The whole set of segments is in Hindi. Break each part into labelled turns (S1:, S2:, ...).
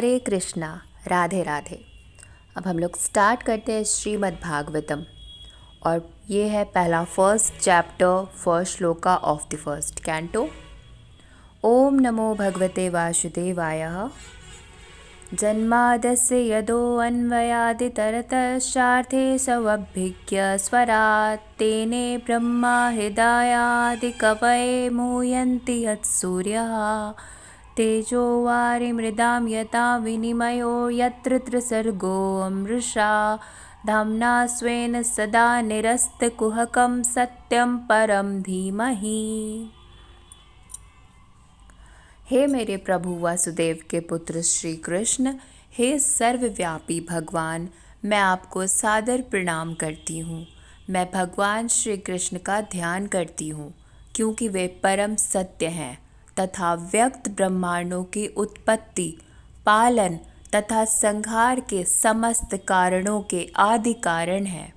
S1: हरे कृष्णा। राधे राधे। अब हम लोग स्टार्ट करते हैं श्रीमद् भागवतम और ये है पहला first chapter first shloka of the first canto. ओम नमो भगवते वासुदेवाय। जन्मादस्य यदोऽन्वयादितरतश्चार्थे स्वभिज्ञ स्वरात् तेने ब्रह्मा हृदयादिकवये मुह्यन्ति यत्सूर्यः तेजो वारिमृदां यथा विनिमयो यत्र त्रिसर्गो मृषा धाम्ना स्वेन सदा निरस्तकुहकं सत्यं परं धीमहि। हे मेरे प्रभु वासुदेव के पुत्र श्री कृष्ण, हे सर्वव्यापी भगवान, मैं आपको सादर प्रणाम करती हूँ। मैं भगवान श्री कृष्ण का ध्यान करती हूँ क्योंकि वे परम सत्य हैं तथा व्यक्त ब्रह्मांडों की उत्पत्ति, पालन तथा संहार के समस्त कारणों के आदि कारण हैं।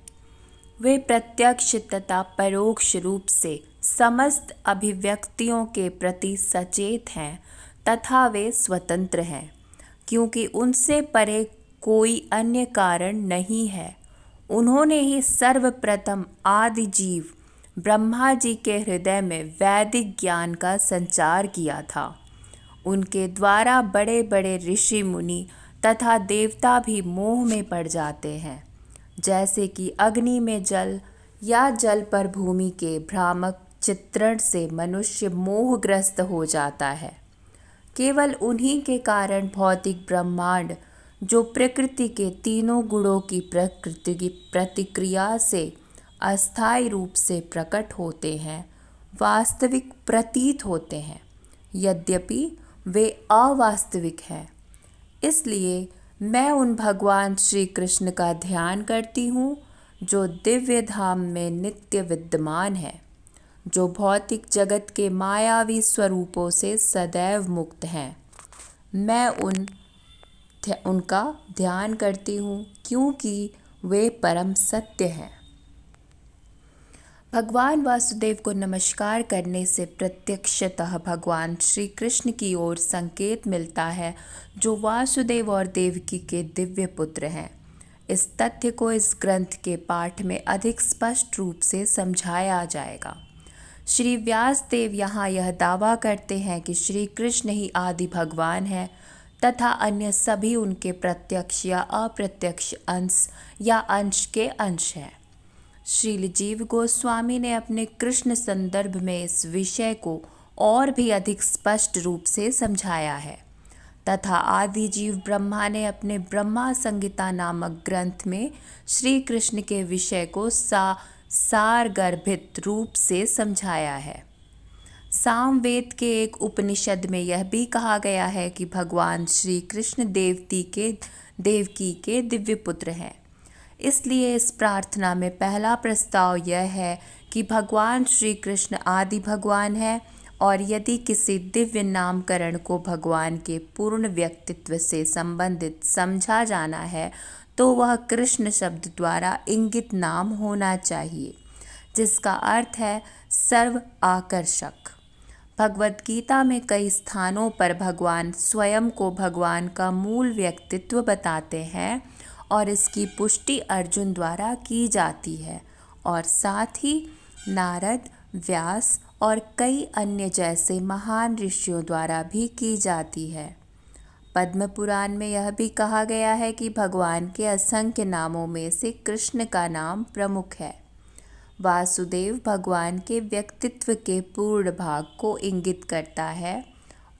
S1: वे प्रत्यक्ष तथा परोक्ष रूप से समस्त अभिव्यक्तियों के प्रति सचेत हैं तथा वे स्वतंत्र हैं क्योंकि उनसे परे कोई अन्य कारण नहीं है। उन्होंने ही सर्वप्रथम आदि जीव ब्रह्मा जी के हृदय में वैदिक ज्ञान का संचार किया था। उनके द्वारा बड़े बड़े ऋषि मुनि तथा देवता भी मोह में पड़ जाते हैं, जैसे कि अग्नि में जल या जल पर भूमि के भ्रामक चित्रण से मनुष्य मोहग्रस्त हो जाता है। केवल उन्हीं के कारण भौतिक ब्रह्मांड, जो प्रकृति के तीनों गुणों की प्रकृति की प्रतिक्रिया से अस्थायी रूप से प्रकट होते हैं, वास्तविक प्रतीत होते हैं, यद्यपि वे अवास्तविक हैं। इसलिए मैं उन भगवान श्री कृष्ण का ध्यान करती हूँ जो दिव्य धाम में नित्य विद्यमान है, जो भौतिक जगत के मायावी स्वरूपों से सदैव मुक्त हैं। मैं उनका ध्यान करती हूँ क्योंकि वे परम सत्य हैं। भगवान वासुदेव को नमस्कार करने से प्रत्यक्षतः भगवान श्री कृष्ण की ओर संकेत मिलता है, जो वासुदेव और देवकी के दिव्य पुत्र हैं। इस तथ्य को इस ग्रंथ के पाठ में अधिक स्पष्ट रूप से समझाया जाएगा। श्री व्यास देव यहाँ यह दावा करते हैं कि श्री कृष्ण ही आदि भगवान है तथा अन्य सभी उनके प्रत्यक्ष या अप्रत्यक्ष अंश या अंश के अंश हैं। श्रील जीव गोस्वामी ने अपने कृष्ण संदर्भ में इस विषय को और भी अधिक स्पष्ट रूप से समझाया है तथा आदि जीव ब्रह्मा ने अपने ब्रह्मा संहिता नामक ग्रंथ में श्री कृष्ण के विषय को सारगर्भित रूप से समझाया है। सामवेद के एक उपनिषद में यह भी कहा गया है कि भगवान श्री कृष्ण देवकी के दिव्य पुत्र हैं। इसलिए इस प्रार्थना में पहला प्रस्ताव यह है कि भगवान श्री कृष्ण आदि भगवान है और यदि किसी दिव्य नामकरण को भगवान के पूर्ण व्यक्तित्व से संबंधित समझा जाना है तो वह कृष्ण शब्द द्वारा इंगित नाम होना चाहिए, जिसका अर्थ है सर्व आकर्षक। भगवद गीता में कई स्थानों पर भगवान स्वयं को भगवान का मूल व्यक्तित्व बताते हैं और इसकी पुष्टि अर्जुन द्वारा की जाती है और साथ ही नारद, व्यास और कई अन्य जैसे महान ऋषियों द्वारा भी की जाती है। पद्म पुराण में यह भी कहा गया है कि भगवान के असंख्य नामों में से कृष्ण का नाम प्रमुख है। वासुदेव भगवान के व्यक्तित्व के पूर्ण भाग को इंगित करता है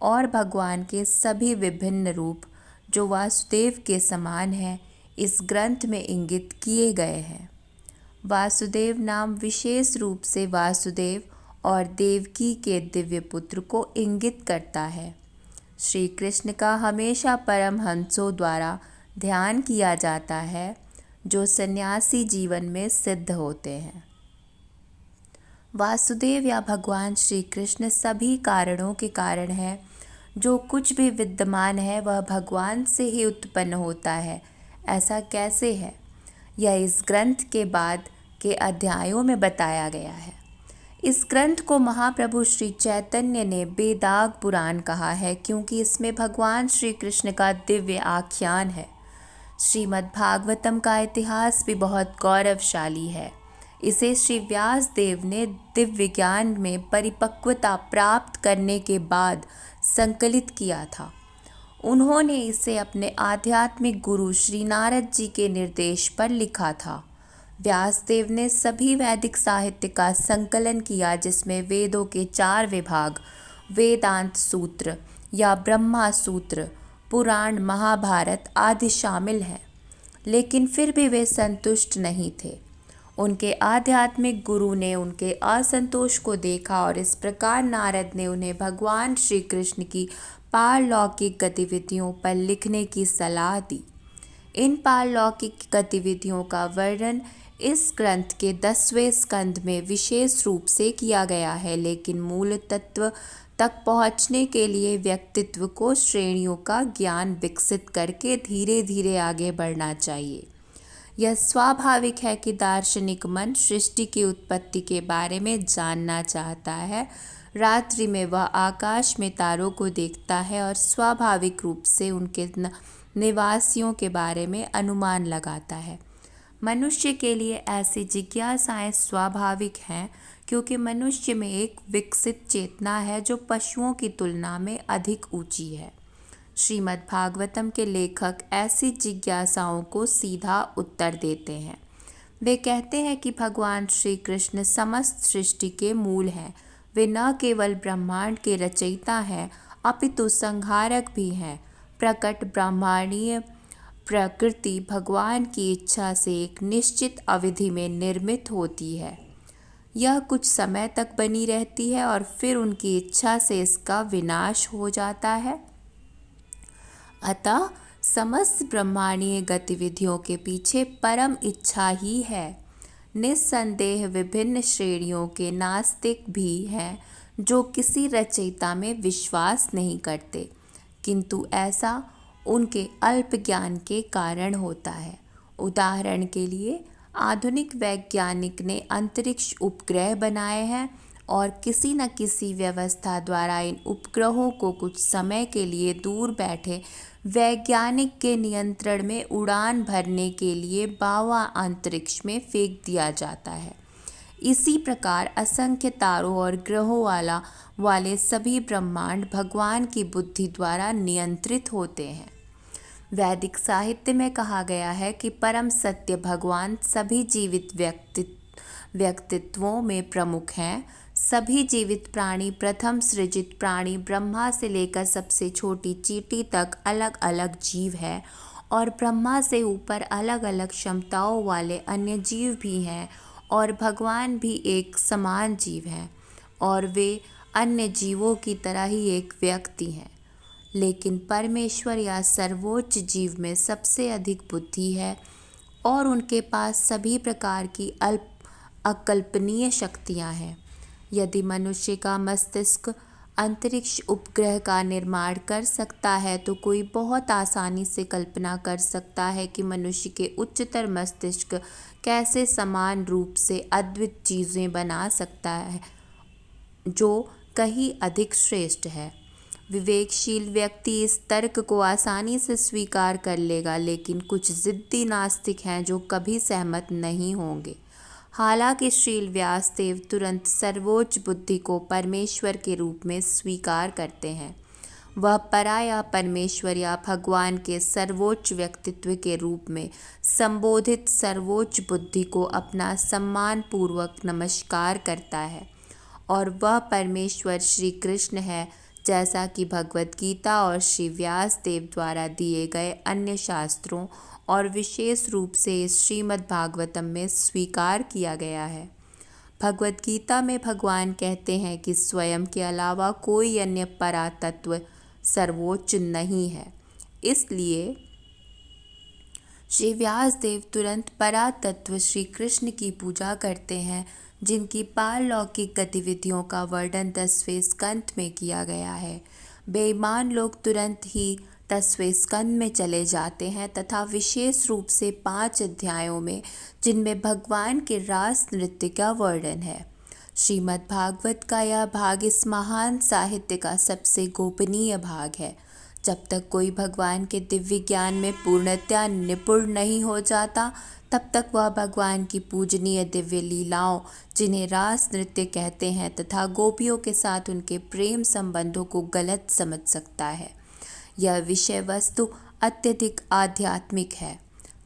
S1: और भगवान के सभी विभिन्न रूप जो वासुदेव के समान हैं इस ग्रंथ में इंगित किए गए हैं। वासुदेव नाम विशेष रूप से वासुदेव और देवकी के दिव्य पुत्र को इंगित करता है। श्री कृष्ण का हमेशा परमहंसों द्वारा ध्यान किया जाता है, जो सन्यासी जीवन में सिद्ध होते हैं। वासुदेव या भगवान श्री कृष्ण सभी कारणों के कारण है। जो कुछ भी विद्यमान है वह भगवान से ही उत्पन्न होता है। ऐसा कैसे है, यह इस ग्रंथ के बाद के अध्यायों में बताया गया है। इस ग्रंथ को महाप्रभु श्री चैतन्य ने बेदाग पुराण कहा है, क्योंकि इसमें भगवान श्री कृष्ण का दिव्य आख्यान है। श्रीमद् भागवतम का इतिहास भी बहुत गौरवशाली है। इसे श्री व्यास देव ने दिव्य ज्ञान में परिपक्वता प्राप्त करने के बाद संकलित किया था। उन्होंने इसे अपने आध्यात्मिक गुरु श्री नारद जी के निर्देश पर लिखा था। व्यासदेव ने सभी वैदिक साहित्य का संकलन किया, जिसमें वेदों के 4 विभाग, वेदांत सूत्र या ब्रह्मा सूत्र, पुराण, महाभारत आदि शामिल हैं। लेकिन फिर भी वे संतुष्ट नहीं थे। उनके आध्यात्मिक गुरु ने उनके असंतोष को देखा और इस प्रकार नारद ने उन्हें भगवान श्री कृष्ण की पारलौकिक गतिविधियों पर लिखने की सलाह दी। इन पारलौकिक गतिविधियों का वर्णन इस ग्रंथ के 10वें स्कंद में विशेष रूप से किया गया है, लेकिन मूल तत्व तक पहुँचने के लिए व्यक्तित्व को श्रेणियों का ज्ञान विकसित करके धीरे धीरे आगे बढ़ना चाहिए। यह स्वाभाविक है कि दार्शनिक मन सृष्टि की उत्पत्ति के बारे में जानना चाहता है। रात्रि में वह आकाश में तारों को देखता है और स्वाभाविक रूप से उनके निवासियों के बारे में अनुमान लगाता है। मनुष्य के लिए ऐसी जिज्ञासाएं स्वाभाविक हैं, क्योंकि मनुष्य में एक विकसित चेतना है जो पशुओं की तुलना में अधिक ऊंची है। श्रीमद् भागवतम के लेखक ऐसी जिज्ञासाओं को सीधा उत्तर देते हैं। वे कहते हैं कि भगवान श्री कृष्ण समस्त सृष्टि के मूल हैं। वे न केवल ब्रह्मांड के रचयिता हैं, अपितु संहारक भी हैं। प्रकट ब्रह्मांडीय प्रकृति भगवान की इच्छा से एक निश्चित अवधि में निर्मित होती है। यह कुछ समय तक बनी रहती है और फिर उनकी इच्छा से इसका विनाश हो जाता है। अतः समस्त ब्रह्मांडीय गतिविधियों के पीछे परम इच्छा ही है। निस्संदेह विभिन्न श्रेणियों के नास्तिक भी हैं जो किसी रचयिता में विश्वास नहीं करते, किंतु ऐसा उनके अल्प ज्ञान के कारण होता है। उदाहरण के लिए, आधुनिक वैज्ञानिक ने अंतरिक्ष उपग्रह बनाए हैं और किसी न किसी व्यवस्था द्वारा इन उपग्रहों को कुछ समय के लिए दूर बैठे वैज्ञानिक के नियंत्रण में उड़ान भरने के लिए बाह्य अंतरिक्ष में फेंक दिया जाता है। इसी प्रकार असंख्य तारों और ग्रहों वाले सभी ब्रह्मांड भगवान की बुद्धि द्वारा नियंत्रित होते हैं। वैदिक साहित्य में कहा गया है कि परम सत्य भगवान सभी जीवित व्यक्तित्वों में प्रमुख हैं। सभी जीवित प्राणी, प्रथम सृजित प्राणी ब्रह्मा से लेकर सबसे छोटी चींटी तक अलग अलग जीव है, और ब्रह्मा से ऊपर अलग अलग क्षमताओं वाले अन्य जीव भी हैं, और भगवान भी एक समान जीव हैं, और वे अन्य जीवों की तरह ही एक व्यक्ति हैं। लेकिन परमेश्वर या सर्वोच्च जीव में सबसे अधिक बुद्धि है और उनके पास सभी प्रकार की अकल्पनीय शक्तियाँ हैं। यदि मनुष्य का मस्तिष्क अंतरिक्ष उपग्रह का निर्माण कर सकता है, तो कोई बहुत आसानी से कल्पना कर सकता है कि मनुष्य के उच्चतर मस्तिष्क कैसे समान रूप से अद्भुत चीज़ें बना सकता है, जो कहीं अधिक श्रेष्ठ है। विवेकशील व्यक्ति इस तर्क को आसानी से स्वीकार कर लेगा, लेकिन कुछ जिद्दी नास्तिक हैं जो कभी सहमत नहीं होंगे। हालांकि श्री व्यासदेव तुरंत सर्वोच्च बुद्धि को परमेश्वर के रूप में स्वीकार करते हैं। वह पराया परमेश्वर या भगवान के सर्वोच्च व्यक्तित्व के रूप में संबोधित सर्वोच्च बुद्धि को अपना सम्मानपूर्वक नमस्कार करता है, और वह परमेश्वर श्री कृष्ण है, जैसा कि भगवद गीता और श्री व्यासदेव द्वारा दिए गए अन्य शास्त्रों और विशेष रूप से इस श्रीमद् भागवतम में स्वीकार किया गया है। भगवद गीता में भगवान कहते हैं कि स्वयं के अलावा कोई अन्य परातत्व सर्वोच्च नहीं है। इसलिए श्री व्यासदेव तुरंत परातत्व श्री कृष्ण की पूजा करते हैं, जिनकी पारलौकिक गतिविधियों का वर्णन 10वें स्कंद में किया गया है। बेईमान लोग तुरंत ही 10वें स्कंद में चले जाते हैं तथा विशेष रूप से 5 अध्यायों में, जिनमें भगवान के रास नृत्य का वर्णन है। श्रीमद् भागवत का यह भाग इस महान साहित्य का सबसे गोपनीय भाग है। जब तक कोई भगवान के दिव्य ज्ञान में पूर्णतया निपुण नहीं हो जाता, तब तक वह भगवान की पूजनीय दिव्य लीलाओं, जिन्हें रास नृत्य कहते हैं, तथा गोपियों के साथ उनके प्रेम संबंधों को गलत समझ सकता है। यह विषय वस्तु अत्यधिक आध्यात्मिक है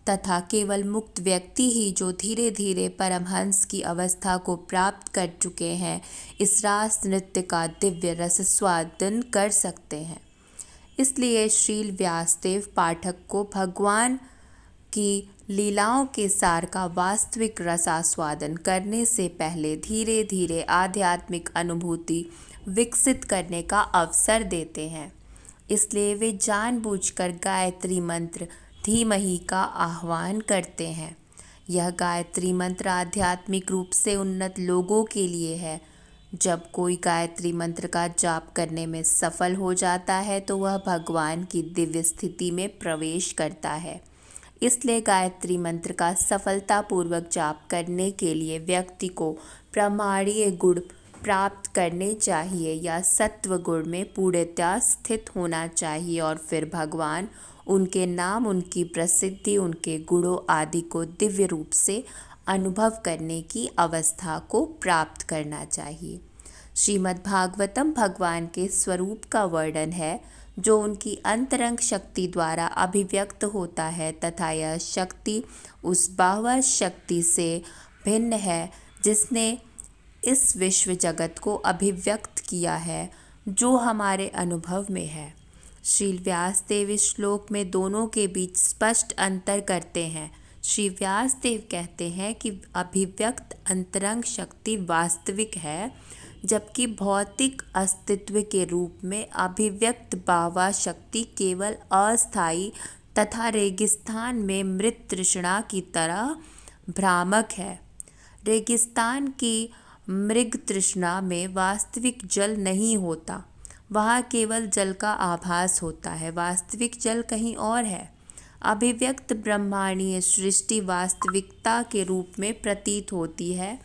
S1: तथा केवल मुक्त व्यक्ति ही, जो धीरे धीरे परमहंस की अवस्था को प्राप्त कर चुके हैं, इस रास नृत्य का दिव्य रसस्वादन कर सकते हैं। इसलिए श्रील व्यासदेव पाठक को भगवान की लीलाओं के सार का वास्तविक रसास्वादन करने से पहले धीरे धीरे आध्यात्मिक अनुभूति विकसित करने का अवसर देते हैं। इसलिए वे जानबूझकर गायत्री मंत्र धीमहि का आह्वान करते हैं। यह गायत्री मंत्र आध्यात्मिक रूप से उन्नत लोगों के लिए है। जब कोई गायत्री मंत्र का जाप करने में सफल हो जाता है तो वह भगवान की दिव्य स्थिति में प्रवेश करता है। इसलिए गायत्री मंत्र का सफलतापूर्वक जाप करने के लिए व्यक्ति को प्रामाणिक गुण प्राप्त करने चाहिए या सत्व गुण में पूर्णतया स्थित होना चाहिए, और फिर भगवान, उनके नाम, उनकी प्रसिद्धि, उनके गुणों आदि को दिव्य रूप से अनुभव करने की अवस्था को प्राप्त करना चाहिए। श्रीमद् भागवतम भगवान के स्वरूप का वर्णन है, जो उनकी अंतरंग शक्ति द्वारा अभिव्यक्त होता है, तथा यह शक्ति उस बाह्य शक्ति से भिन्न है जिसने इस विश्व जगत को अभिव्यक्त किया है, जो हमारे अनुभव में है। श्री व्यासदेव इस श्लोक में दोनों के बीच स्पष्ट अंतर करते हैं। श्री व्यासदेव कहते हैं कि अभिव्यक्त अंतरंग शक्ति वास्तविक है, जबकि भौतिक अस्तित्व के रूप में अभिव्यक्त बाह्य शक्ति केवल अस्थायी तथा रेगिस्तान में मृत तृष्णा की तरह भ्रामक है। रेगिस्तान की मृग तृष्णा में वास्तविक जल नहीं होता, वहाँ केवल जल का आभास होता है, वास्तविक जल कहीं और है। अभिव्यक्त ब्रह्मांडीय सृष्टि वास्तविकता के रूप में प्रतीत होती है,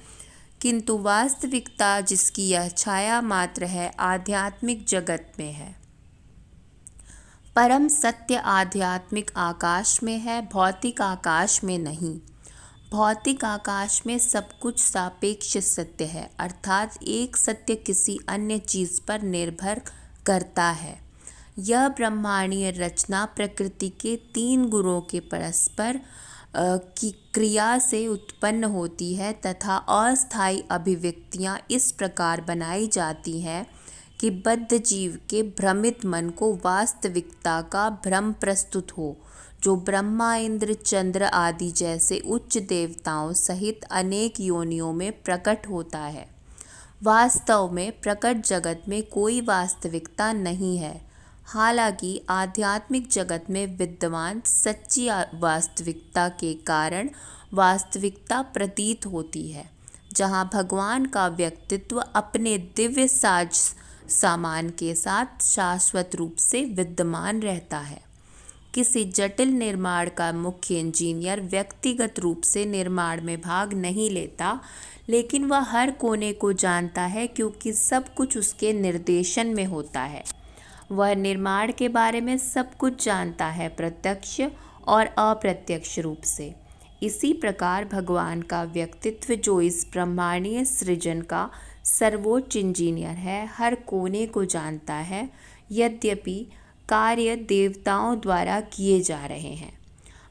S1: किंतु वास्तविकता जिसकी यह छाया मात्र है, आध्यात्मिक जगत में है। परम सत्य आध्यात्मिक आकाश में है, भौतिक आकाश में नहीं। भौतिक आकाश में सब कुछ सापेक्ष सत्य है, अर्थात एक सत्य किसी अन्य चीज़ पर निर्भर करता है। यह ब्रह्मांडीय रचना प्रकृति के 3 गुणों के परस्पर की क्रिया से उत्पन्न होती है, तथा अस्थायी अभिव्यक्तियाँ इस प्रकार बनाई जाती हैं कि बद्ध जीव के भ्रमित मन को वास्तविकता का भ्रम प्रस्तुत हो, जो ब्रह्मा, इंद्र, चंद्र आदि जैसे उच्च देवताओं सहित अनेक योनियों में प्रकट होता है। वास्तव में प्रकट जगत में कोई वास्तविकता नहीं है। हालांकि आध्यात्मिक जगत में विद्यमान सच्ची वास्तविकता के कारण वास्तविकता प्रतीत होती है, जहाँ भगवान का व्यक्तित्व अपने दिव्य साज सामान के साथ शाश्वत रूप से विद्यमान रहता है। किसी जटिल निर्माण का मुख्य इंजीनियर व्यक्तिगत रूप से निर्माण में भाग नहीं लेता, लेकिन वह हर कोने को जानता है, क्योंकि सब कुछ उसके निर्देशन में होता है। वह निर्माण के बारे में सब कुछ जानता है, प्रत्यक्ष और अप्रत्यक्ष रूप से। इसी प्रकार भगवान का व्यक्तित्व, जो इस ब्रह्मांडीय सृजन का सर्वोच्च इंजीनियर है, हर कोने को जानता है, यद्यपि कार्य देवताओं द्वारा किए जा रहे हैं।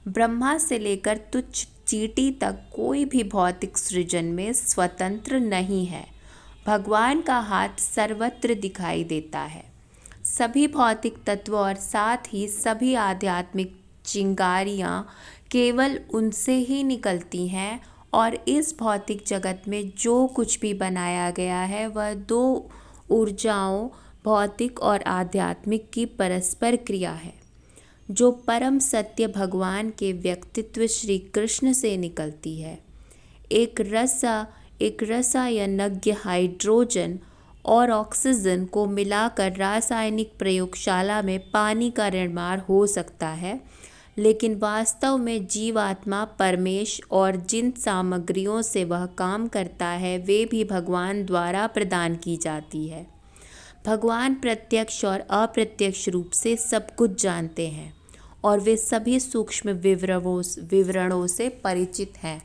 S1: ब्रह्मा से लेकर तुच्छ चींटी तक कोई भी भौतिक सृजन में स्वतंत्र नहीं है। भगवान का हाथ सर्वत्र दिखाई देता है। सभी भौतिक तत्व और साथ ही सभी आध्यात्मिक चिंगारियाँ केवल उनसे ही निकलती हैं, और इस भौतिक जगत में जो कुछ भी बनाया गया है वह 2 ऊर्जाओं, भौतिक और आध्यात्मिक की परस्पर क्रिया है, जो परम सत्य भगवान के व्यक्तित्व श्री कृष्ण से निकलती है। एक रसायनज्ञ हाइड्रोजन और ऑक्सीजन को मिलाकर रासायनिक प्रयोगशाला में पानी का निर्माण हो सकता है, लेकिन वास्तव में जीवात्मा परमेश और जिन सामग्रियों से वह काम करता है वे भी भगवान द्वारा प्रदान की जाती है। भगवान प्रत्यक्ष और अप्रत्यक्ष रूप से सब कुछ जानते हैं और वे सभी सूक्ष्म विवरणों से परिचित हैं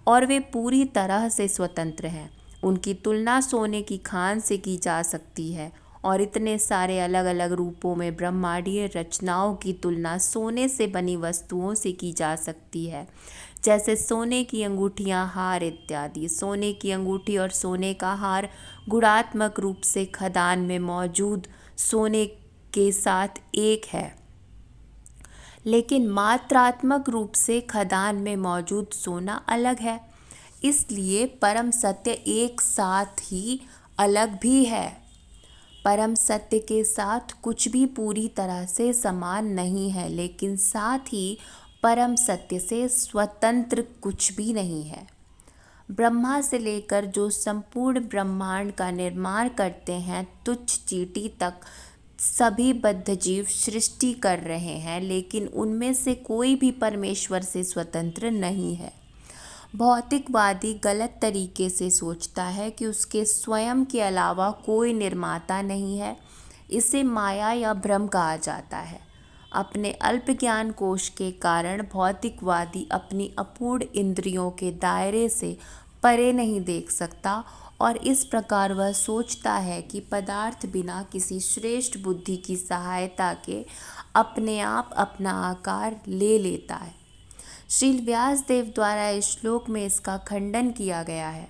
S1: और वे पूरी तरह से स्वतंत्र हैं। उनकी तुलना सोने की खान से की जा सकती है और इतने सारे अलग अलग रूपों में ब्रह्मांडीय रचनाओं की तुलना सोने से बनी वस्तुओं से की जा सकती है, जैसे सोने की अंगूठियां, हार इत्यादि। सोने की अंगूठी और सोने का हार गुणात्मक रूप से खदान में मौजूद सोने के साथ एक है, लेकिन मात्रात्मक रूप से खदान में मौजूद सोना अलग है। इसलिए परम सत्य एक साथ ही अलग भी है। परम सत्य के साथ कुछ भी पूरी तरह से समान नहीं है, लेकिन साथ ही परम सत्य से स्वतंत्र कुछ भी नहीं है। ब्रह्मा से लेकर जो संपूर्ण ब्रह्मांड का निर्माण करते हैं, तुच्छ चींटी तक सभी बद्ध जीव सृष्टि कर रहे हैं, लेकिन उनमें से कोई भी परमेश्वर से स्वतंत्र नहीं है। भौतिकवादी गलत तरीके से सोचता है कि उसके स्वयं के अलावा कोई निर्माता नहीं है। इसे माया या भ्रम कहा जाता है। अपने अल्प ज्ञान कोश के कारण भौतिकवादी अपनी अपूर्ण इंद्रियों के दायरे से परे नहीं देख सकता और इस प्रकार वह सोचता है कि पदार्थ बिना किसी श्रेष्ठ बुद्धि की सहायता के अपने आप अपना आकार ले लेता है। श्रील व्यासदेव द्वारा इस श्लोक में इसका खंडन किया गया है।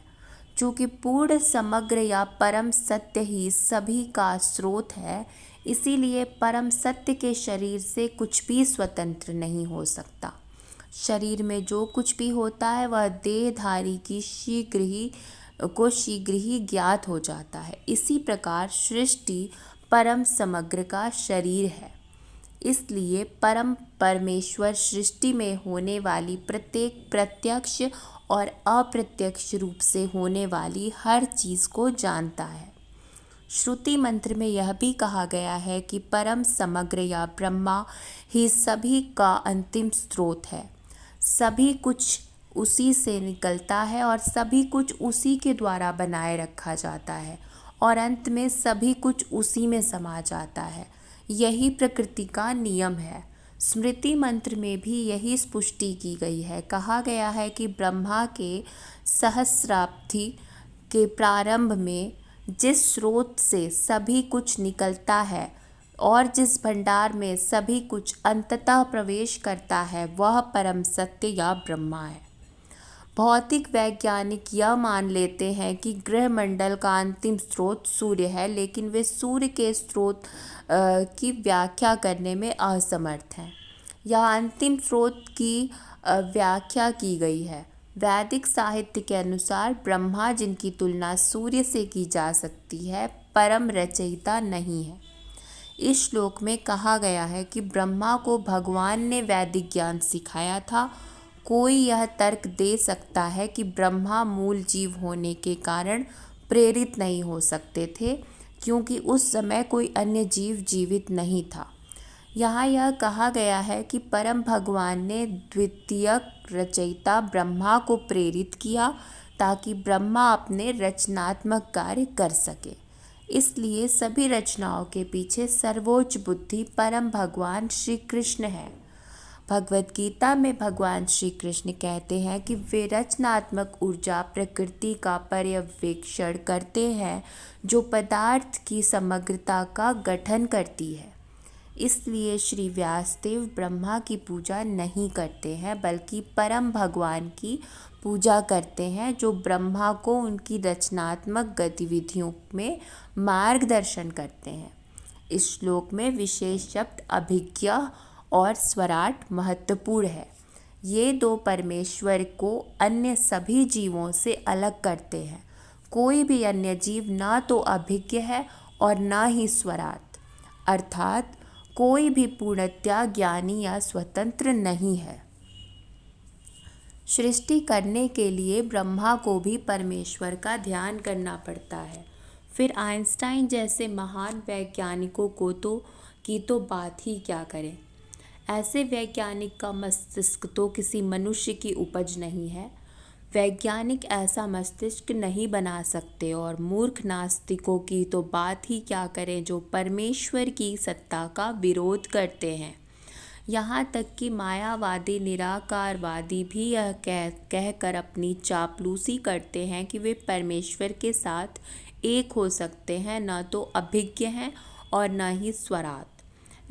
S1: चूँकि पूर्ण, समग्र या परम सत्य ही सभी का स्रोत है, इसीलिए परम सत्य के शरीर से कुछ भी स्वतंत्र नहीं हो सकता। शरीर में जो कुछ भी होता है वह देहधारी की शीघ्र ही ज्ञात हो जाता है। इसी प्रकार सृष्टि परम समग्र का शरीर है। इसलिए परम परमेश्वर सृष्टि में होने वाली प्रत्येक प्रत्यक्ष और अप्रत्यक्ष रूप से होने वाली हर चीज़ को जानता है। श्रुति मंत्र में यह भी कहा गया है कि परम समग्र या ब्रह्मा ही सभी का अंतिम स्रोत है। सभी कुछ उसी से निकलता है और सभी कुछ उसी के द्वारा बनाए रखा जाता है और अंत में सभी कुछ उसी में समा जाता है। यही प्रकृति का नियम है। स्मृति मंत्र में भी यही पुष्टि की गई है। कहा गया है कि ब्रह्मा के सहस्राब्दी के प्रारंभ में जिस स्रोत से सभी कुछ निकलता है और जिस भंडार में सभी कुछ अंततः प्रवेश करता है, वह परम सत्य या ब्रह्मा है। भौतिक वैज्ञानिक यह मान लेते हैं कि ग्रहमंडल का अंतिम स्रोत सूर्य है, लेकिन वे सूर्य के स्रोत की व्याख्या करने में असमर्थ हैं। यह अंतिम स्रोत की व्याख्या की गई है। वैदिक साहित्य के अनुसार ब्रह्मा, जिनकी तुलना सूर्य से की जा सकती है, परम रचयिता नहीं है। इस श्लोक में कहा गया है कि ब्रह्मा को भगवान ने वैदिक ज्ञान सिखाया था। कोई यह तर्क दे सकता है कि ब्रह्मा मूल जीव होने के कारण प्रेरित नहीं हो सकते थे, क्योंकि उस समय कोई अन्य जीव जीवित नहीं था। यहाँ यह कहा गया है कि परम भगवान ने द्वितीय रचयिता ब्रह्मा को प्रेरित किया ताकि ब्रह्मा अपने रचनात्मक कार्य कर सके। इसलिए सभी रचनाओं के पीछे सर्वोच्च बुद्धि परम भगवान श्री कृष्ण है। भगवद गीता में भगवान श्री कृष्ण कहते हैं कि वे रचनात्मक ऊर्जा प्रकृति का पर्यवेक्षण करते हैं जो पदार्थ की समग्रता का गठन करती है। इसलिए श्री व्यासदेव ब्रह्मा की पूजा नहीं करते हैं, बल्कि परम भगवान की पूजा करते हैं जो ब्रह्मा को उनकी रचनात्मक गतिविधियों में मार्गदर्शन करते हैं। इस श्लोक में विशेष शब्द अभिज्ञ और स्वराट महत्वपूर्ण है। ये दो परमेश्वर को अन्य सभी जीवों से अलग करते हैं। कोई भी अन्य जीव ना तो अभिज्ञ है और ना ही स्वराट, अर्थात कोई भी पूर्णतया ज्ञानी या स्वतंत्र नहीं है। सृष्टि करने के लिए ब्रह्मा को भी परमेश्वर का ध्यान करना पड़ता है। फिर आइंस्टाइन जैसे महान वैज्ञानिकों की तो बात ही क्या करें। ऐसे वैज्ञानिक का मस्तिष्क तो किसी मनुष्य की उपज नहीं है। वैज्ञानिक ऐसा मस्तिष्क नहीं बना सकते, और मूर्ख नास्तिकों की तो बात ही क्या करें जो परमेश्वर की सत्ता का विरोध करते हैं। यहाँ तक कि मायावादी निराकारवादी भी यह कहकर अपनी चापलूसी करते हैं कि वे परमेश्वर के साथ एक हो सकते हैं, न तो अभिज्ञ हैं और न ही स्वराट।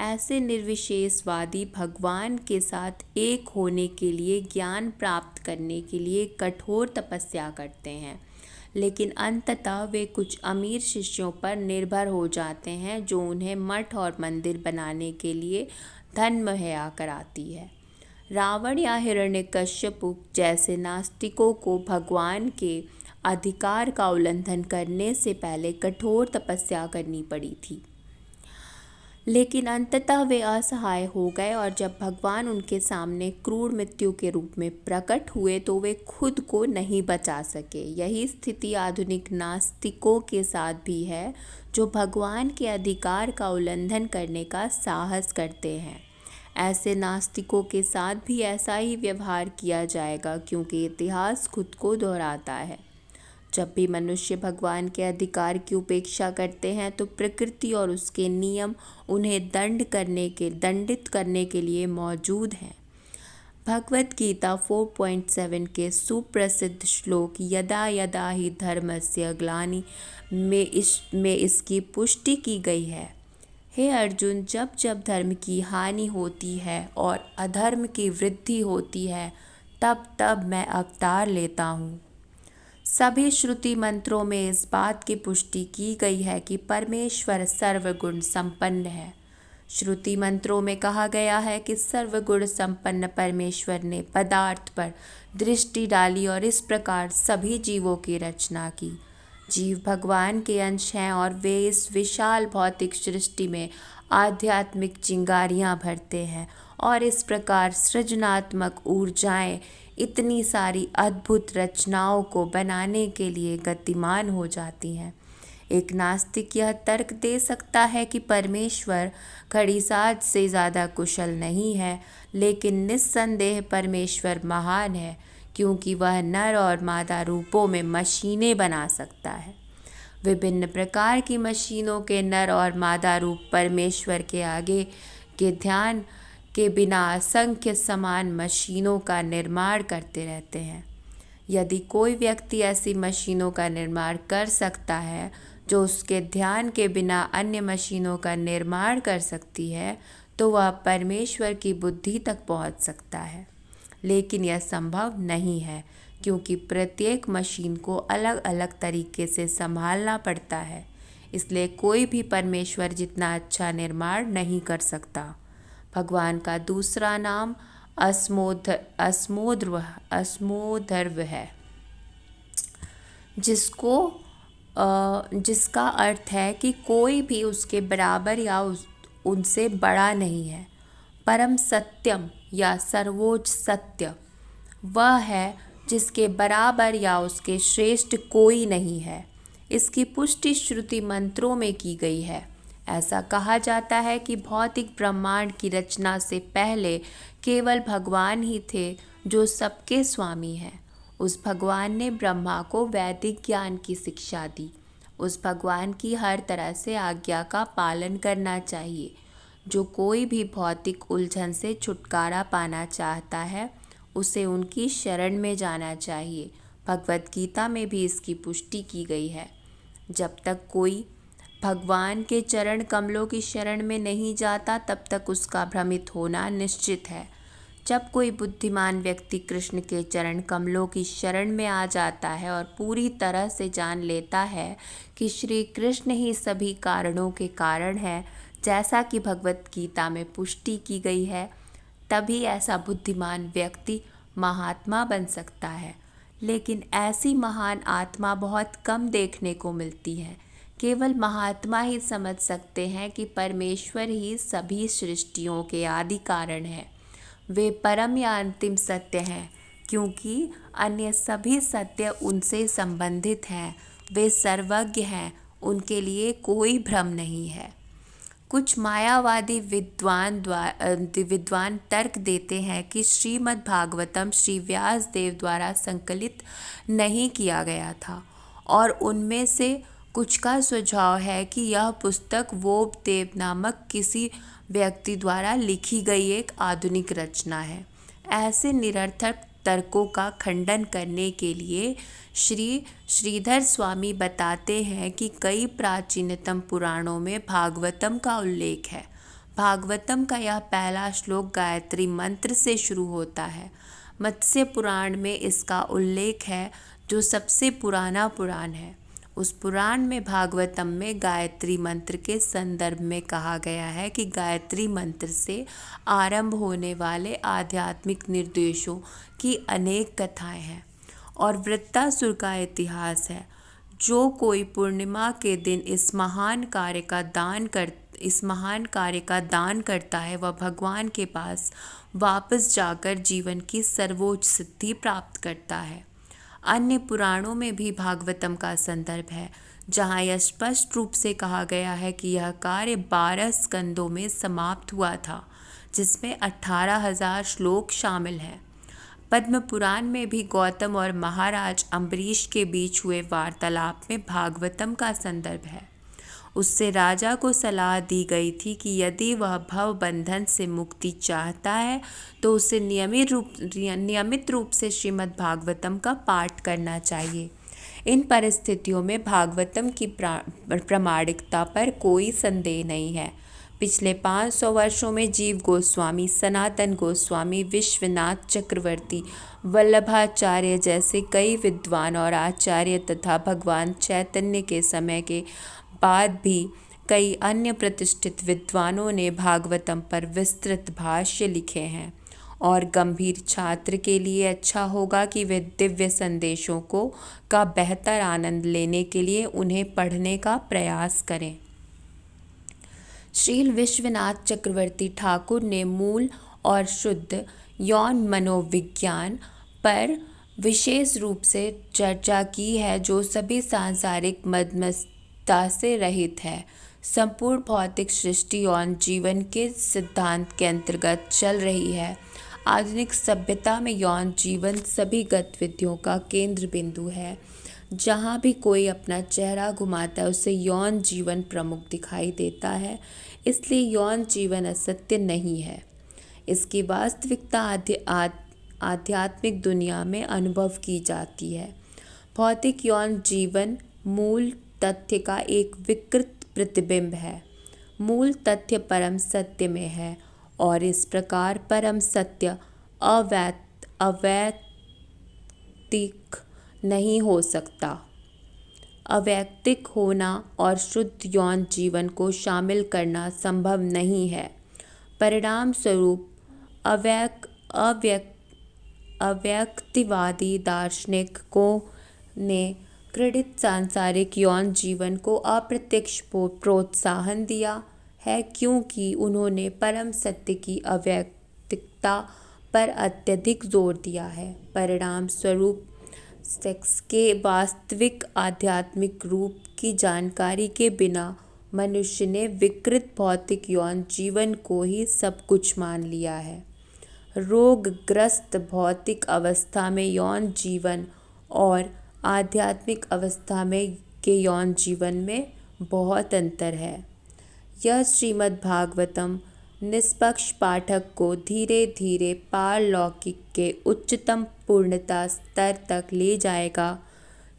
S1: ऐसे निर्विशेषवादी भगवान के साथ एक होने के लिए, ज्ञान प्राप्त करने के लिए कठोर तपस्या करते हैं, लेकिन अंततः वे कुछ अमीर शिष्यों पर निर्भर हो जाते हैं जो उन्हें मठ और मंदिर बनाने के लिए धन मुहैया कराती है। रावण या हिरण्यकश्यप जैसे नास्तिकों को भगवान के अधिकार का उल्लंघन करने से पहले कठोर तपस्या करनी पड़ी थी, लेकिन अंततः वे असहाय हो गए, और जब भगवान उनके सामने क्रूर मृत्यु के रूप में प्रकट हुए तो वे खुद को नहीं बचा सके। यही स्थिति आधुनिक नास्तिकों के साथ भी है, जो भगवान के अधिकार का उल्लंघन करने का साहस करते हैं। ऐसे नास्तिकों के साथ भी ऐसा ही व्यवहार किया जाएगा, क्योंकि इतिहास खुद को दोहराता है। जब भी मनुष्य भगवान के अधिकार की उपेक्षा करते हैं तो प्रकृति और उसके नियम उन्हें दंडित करने के लिए मौजूद हैं। भगवद गीता 4.7 के सुप्रसिद्ध श्लोक यदा यदा ही धर्मस्य ग्लानि में इसकी पुष्टि की गई है। हे अर्जुन, जब जब धर्म की हानि होती है और अधर्म की वृद्धि होती है, तब तब मैं अवतार लेता हूँ। सभी श्रुति मंत्रों में इस बात की पुष्टि की गई है कि परमेश्वर सर्वगुण संपन्न है। श्रुति मंत्रों में कहा गया है कि सर्वगुण संपन्न परमेश्वर ने पदार्थ पर दृष्टि डाली और इस प्रकार सभी जीवों की रचना की। जीव भगवान के अंश हैं और वे इस विशाल भौतिक सृष्टि में आध्यात्मिक चिंगारियां भरते हैं, और इस प्रकार सृजनात्मक ऊर्जाएं इतनी सारी अद्भुत रचनाओं को बनाने के लिए गतिमान हो जाती हैं। एक नास्तिक यह तर्क दे सकता है कि परमेश्वर घड़ीसाज से ज़्यादा कुशल नहीं है, लेकिन निस्संदेह परमेश्वर महान है, क्योंकि वह नर और मादा रूपों में मशीनें बना सकता है। विभिन्न प्रकार की मशीनों के नर और मादा रूप परमेश्वर के आगे के ध्यान के बिना असंख्य समान मशीनों का निर्माण करते रहते हैं। यदि कोई व्यक्ति ऐसी मशीनों का निर्माण कर सकता है जो उसके ध्यान के बिना अन्य मशीनों का निर्माण कर सकती है, तो वह परमेश्वर की बुद्धि तक पहुंच सकता है। लेकिन यह संभव नहीं है, क्योंकि प्रत्येक मशीन को अलग अलग तरीके से संभालना पड़ता है। इसलिए कोई भी परमेश्वर जितना अच्छा निर्माण नहीं कर सकता। भगवान का दूसरा नाम अस्मोधर्व है, जिसका अर्थ है कि कोई भी उसके बराबर या उनसे बड़ा नहीं है। परम सत्यम या सर्वोच्च सत्य वह है जिसके बराबर या उसके श्रेष्ठ कोई नहीं है। इसकी पुष्टि श्रुति मंत्रों में की गई है। ऐसा कहा जाता है कि भौतिक ब्रह्मांड की रचना से पहले केवल भगवान ही थे जो सबके स्वामी हैं। उस भगवान ने ब्रह्मा को वैदिक ज्ञान की शिक्षा दी। उस भगवान की हर तरह से आज्ञा का पालन करना चाहिए। जो कोई भी भौतिक उलझन से छुटकारा पाना चाहता है, उसे उनकी शरण में जाना चाहिए। भगवद गीता में भी इसकी पुष्टि की गई है। जब तक कोई भगवान के चरण कमलों की शरण में नहीं जाता, तब तक उसका भ्रमित होना निश्चित है। जब कोई बुद्धिमान व्यक्ति कृष्ण के चरण कमलों की शरण में आ जाता है और पूरी तरह से जान लेता है कि श्री कृष्ण ही सभी कारणों के कारण है, जैसा कि भगवद गीता में पुष्टि की गई है, तभी ऐसा बुद्धिमान व्यक्ति महात्मा बन सकता है। लेकिन ऐसी महान आत्मा बहुत कम देखने को मिलती है। केवल महात्मा ही समझ सकते हैं कि परमेश्वर ही सभी सृष्टियों के आदि कारण हैं। वे परम या अंतिम सत्य हैं, क्योंकि अन्य सभी सत्य उनसे संबंधित हैं। वे सर्वज्ञ हैं, उनके लिए कोई भ्रम नहीं है। कुछ मायावादी विद्वान तर्क देते हैं कि श्रीमद् भागवतम श्री व्यास देव द्वारा संकलित नहीं किया गया था, और उनमें से कुछ का सुझाव है कि यह पुस्तक वोबदेव नामक किसी व्यक्ति द्वारा लिखी गई एक आधुनिक रचना है। ऐसे निरर्थक तर्कों का खंडन करने के लिए श्री श्रीधर स्वामी बताते हैं कि कई प्राचीनतम पुराणों में भागवतम का उल्लेख है। भागवतम का यह पहला श्लोक गायत्री मंत्र से शुरू होता है। मत्स्य पुराण में इसका उल्लेख है, जो सबसे पुराना पुराण है। उस पुराण में भागवतम में गायत्री मंत्र के संदर्भ में कहा गया है कि गायत्री मंत्र से आरंभ होने वाले आध्यात्मिक निर्देशों की अनेक कथाएं हैं और वृत्तासुर का इतिहास है। जो कोई पूर्णिमा के दिन इस महान कार्य का दान करता है, वह भगवान के पास वापस जाकर जीवन की सर्वोच्च सिद्धि प्राप्त करता है। अन्य पुराणों में भी भागवतम का संदर्भ है, जहाँ यह स्पष्ट रूप से कहा गया है कि यह कार्य 12 स्कंदों में समाप्त हुआ था, जिसमें 18,000 श्लोक शामिल हैं। पद्म पुराण में भी गौतम और महाराज अम्बरीश के बीच हुए वार्तालाप में भागवतम का संदर्भ है। उससे राजा को सलाह दी गई थी कि यदि वह भव बंधन से मुक्ति चाहता है तो उसे नियमित रूप से श्रीमद् भागवतम का पाठ करना चाहिए। इन परिस्थितियों में भागवतम की प्रामाणिकता पर कोई संदेह नहीं है। पिछले 500 वर्षों में जीव गोस्वामी, सनातन गोस्वामी, विश्वनाथ चक्रवर्ती, वल्लभाचार्य जैसे कई विद्वान और आचार्य तथा भगवान चैतन्य के समय के बाद भी कई अन्य प्रतिष्ठित विद्वानों ने भागवतम पर विस्तृत भाष्य लिखे हैं, और गंभीर छात्र के लिए अच्छा होगा कि वे दिव्य संदेशों का बेहतर आनंद लेने के लिए उन्हें पढ़ने का प्रयास करें। श्रील विश्वनाथ चक्रवर्ती ठाकुर ने मूल और शुद्ध यौन मनोविज्ञान पर विशेष रूप से चर्चा की है, जो सभी सांसारिक मदमस्ता से रहित है। संपूर्ण भौतिक सृष्टि यौन जीवन के सिद्धांत के अंतर्गत चल रही है। आधुनिक सभ्यता में यौन जीवन सभी गतिविधियों का केंद्र बिंदु है। जहाँ भी कोई अपना चेहरा घुमाता है, उसे यौन जीवन प्रमुख दिखाई देता है। इसलिए यौन जीवन असत्य नहीं है। इसकी वास्तविकता आध्यात्मिक दुनिया में अनुभव की जाती है। भौतिक यौन जीवन मूल तथ्य का एक विकृत प्रतिबिंब है। मूल तथ्य परम सत्य में है, और इस प्रकार परम सत्य अवैयक्तिक नहीं हो सकता। अवैयक्तिक होना और शुद्ध यौन जीवन को शामिल करना संभव नहीं है। परिणाम स्वरूप अव्यक्तिवादी दार्शनिकों ने क्रीडित सांसारिक यौन जीवन को अप्रत्यक्ष प्रोत्साहन दिया है, क्योंकि उन्होंने परम सत्य की अव्यक्तिकता पर अत्यधिक जोर दिया है। परिणाम स्वरूप सेक्स के वास्तविक आध्यात्मिक रूप की जानकारी के बिना मनुष्य ने विकृत भौतिक यौन जीवन को ही सब कुछ मान लिया है। रोगग्रस्त भौतिक अवस्था में यौन जीवन और आध्यात्मिक अवस्था में के यौन जीवन में बहुत अंतर है। यह श्रीमद् भागवतम निष्पक्ष पाठक को धीरे धीरे पारलौकिक के उच्चतम पूर्णता स्तर तक ले जाएगा।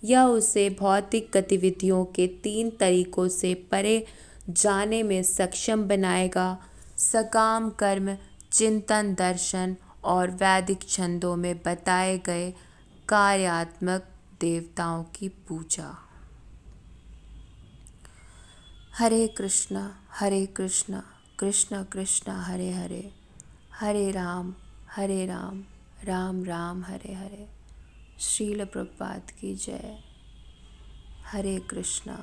S1: यह उसे भौतिक गतिविधियों के 3 तरीकों से परे जाने में सक्षम बनाएगा: सकाम कर्म, चिंतन, दर्शन और वैदिक छंदों में बताए गए कार्यात्मक देवताओं की पूजा। हरे कृष्णा कृष्ण कृष्ण हरे हरे, हरे राम राम राम हरे हरे। श्रील प्रभुपाद की जय। हरे कृष्णा,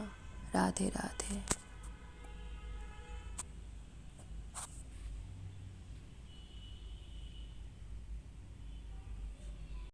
S1: राधे राधे।